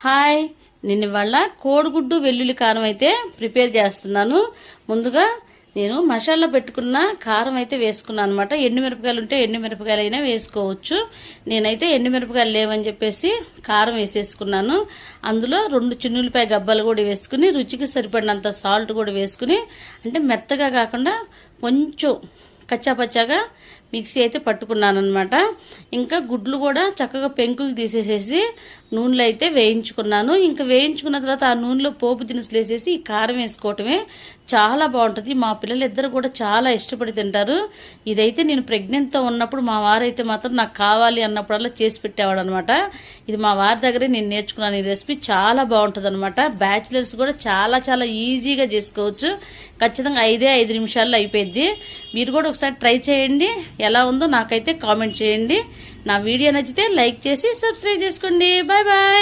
Hi, నేను ఇవాళ కోడిగుడ్డు వెల్లుల్లి కారం అయితే ప్రిపేర్ చేస్తున్నాను. ముందుగా నేను మసాలా పెట్టుకున్న కారం అయితే వేసుకున్నాను అనమాట. ఎండుమిరపకాయలు ఉంటే ఎండుమిరపకాయలు అయినా వేసుకోవచ్చు. నేనైతే ఎండుమిరపకాయలు లేవని చెప్పేసి కారం వేసేసుకున్నాను. అందులో 2 చిన్నులపాయ గబ్బాలు కూడా వేసుకుని రుచికి సరిపడినంత సాల్ట్ కూడా వేసుకుని, అంటే మెత్తగా కాకుండా కొంచెం కచ్చాపచ్చాగా మిక్సీ అయితే పట్టుకున్నాను అనమాట. ఇంకా గుడ్లు కూడా చక్కగా పెంకులు తీసేసేసి నూనెలో అయితే వేయించుకున్నాను. ఇంకా వేయించుకున్న తర్వాత ఆ నూనెలో పోపు దినుసులు వేసేసి ఈ కారం వేసుకోవటమే చాలా బాగుంటుంది. మా పిల్లలు ఇద్దరు కూడా చాలా ఇష్టపడి తింటారు. ఇదైతే నేను ప్రెగ్నెంట్తో ఉన్నప్పుడు మా వారైతే మాత్రం నాకు కావాలి అన్నప్పుడల్లా చేసి పెట్టేవాడు అనమాట. ఇది మా వారి దగ్గరే నేను నేర్చుకున్నాను. ఈ రెసిపీ చాలా బాగుంటుంది అనమాట. బ్యాచిలర్స్ కూడా చాలా చాలా ఈజీగా చేసుకోవచ్చు. ఖచ్చితంగా 5 నిమిషాల్లో అయిపోయింది. మీరు కూడా ఒకసారి ట్రై చేయండి. ఎలా ఉందో నాకైతే కామెంట్ చేయండి. నా వీడియో నచ్చితే లైక్ చేసి సబ్స్క్రైబ్ చేసుకోండి. Bye bye.